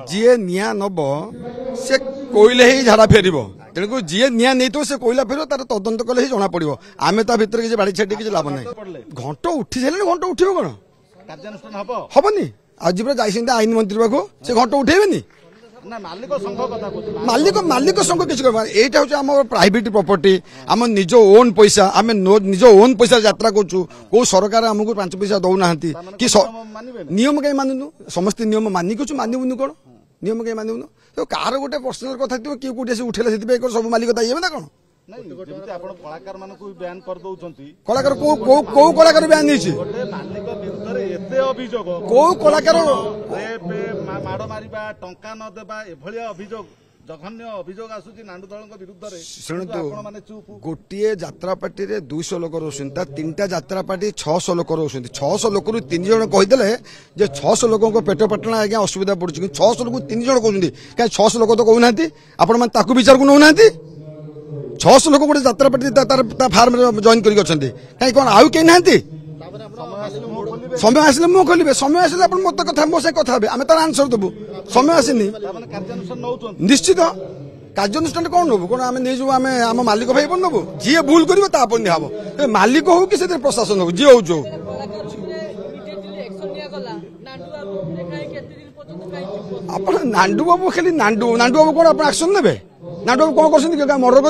जीए निया नब से कोईले ही झाड़ा फेर तेणुक जीए निया नहीं तो से कोईला फेर तार तदंत कले ही जना पड़ो आम ता भर किसी बाड़ी छाड़ी किसी लाभ ना घंट उठी सारे घंट उठे कौन हेनी आज जाइए आईन मंत्री पाखु से घंट उठेबे मालिक संघ किसी यहाँ हूँ प्राइवेट प्रॉपर्टी आम निज ओन पैसा आम निज ओन पैसा यात्रा करूँ कौ सरकार आमको 5 पैसा दौना कि नियम कहीं मानुनु समस्त नियम मानिक मानबुनि कौन नियम कहीं मानबुनु तो कार गोटे पर्सनाल कथा थी किए कौटे उठेला से सब मालिक दाइए ना कौन कलाकार कौ कलाकार बयान नहीं कौ कलाकार गोटे यात्रा पार्टी रे 200 लोक रोशन 3टा यात्रा पार्टी 600 लोक रोशन 600 लोक 3 जन कहीदे जे 600 लोक पेट पटना आज्ञा असुविधा पड़ुछि 600 लोक 3 जन कहते कहीं 600 लोक तो कहना आपण मैंने विचार को नौना 600 लोक गोटे यात्रा पार्टी फार्म जॉइन कहीं कौन आउ कहीं ना समय आसिले मो खोल समय आसिले मत कथा मो से कथा आम तार आंसर देबू समय आसनी निश्चित कार्यानुष्ठान कौन नबू कौन आम नहीं आम आम मालिक भाई पर नबू जी भूल कर निहब मालिक हो कि प्रशासन हो जी हो जो आप नांडू बाबू खाली नांडू बाबू कौन आप एक्शन ने नांडू बाबू कौन कर मर्डर कर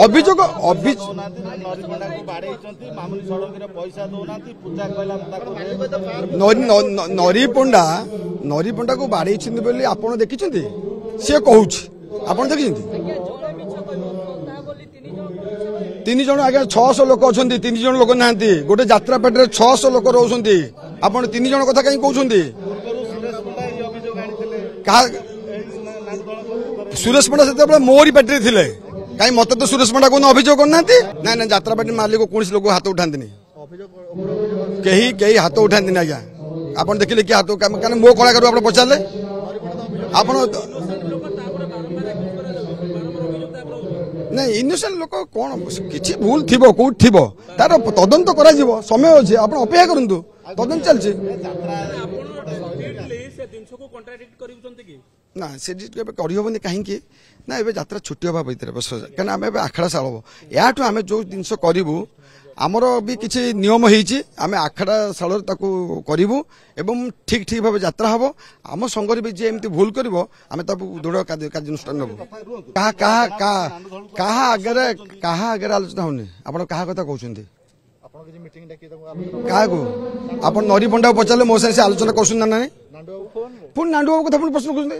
अभियोग नरी पंडा को बाड़े आप देखी सी कहूँ आप देखी 3 जन आगे 600 लोक अच्छा 3 जन लोक ना गोटे यात्रा पार्टी 600 लोक रोच आप 3 जन कथा कहीं कहते सुरेश पंडा से मोरी पार्टी थे कहीं मत तो सुरेश पंडा को अभियोग करना ना ना यात्रा पार्टी मालिक कौन लोक हाथ उठाती कहीं हाथ उठाती आज्ञा आप देखिले कि हाथ क्या मो कलाकार आप पचारे आप नहीं इनोसेंट लोक कौन किसी भूल थी कौट थी तार तदंत कर समय अच्छे आप अपेक्षा करूँ तदंत चलती ना से करहबनी कहीं ना ए यात्रा छुट्टी हवा भितर कहीं आम आखड़ा साल हम या आम जो जिनस करूँ आमर भी किसी नियम होमें आखड़ा साल करूँ एवं ठीक ठीक भाव यात्रा हम आम संघर भी जी एमती भूल कर दृढ़ कार्यानुष्ठान नबू क्या आगे आलोचना होनी आप क्या कथा कहते क्या आप नरी पंडा पचारे मो से आलोचना कर ना पुणी नांडू बाबू कथा प्रश्न करते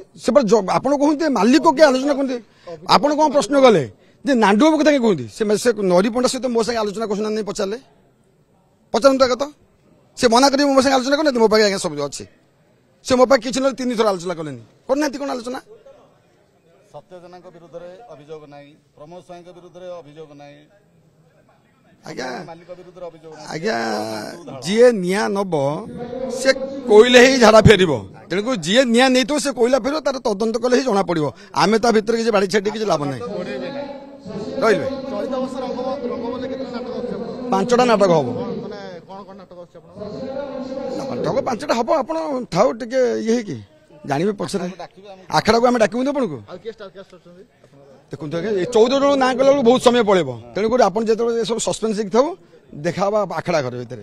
आप कहते मालिक किए आलोचना करते आप कौन प्रश्न गले जे नांडू बाबू कथा कहते से नरी पंडा सहित मो आलोचना कर पचारे पचार कथा से मना कर मो आलोचना करना मो पाखे सब अच्छे से मो पाखे किसी 3 थर आलोचना कले करना कौन आलोचना सत्यजना विरुद्ध अभियोग ना प्रमोद स्वाई विरुद्ध अभियोग ना आज्ञा जीए निया नब से कोईले ही झाड़ा फेर तेणुक जीए निया नहीं तो से कोईला फेर तार तदंत कले ही जना पड़ो आम ता भर किसी बाड़ी छाड़ी किसी लाभ ना रही 5टा नाटक हम नाटक 5टा हम आप थाउ टे ये कि जानवे पचर आखड़ा को आम डाकू आपन को देखो 14 जन ना कला बहुत समय पड़े तेणुक आप जो सब सस्पेंस था देखा आखड़ा घर भितर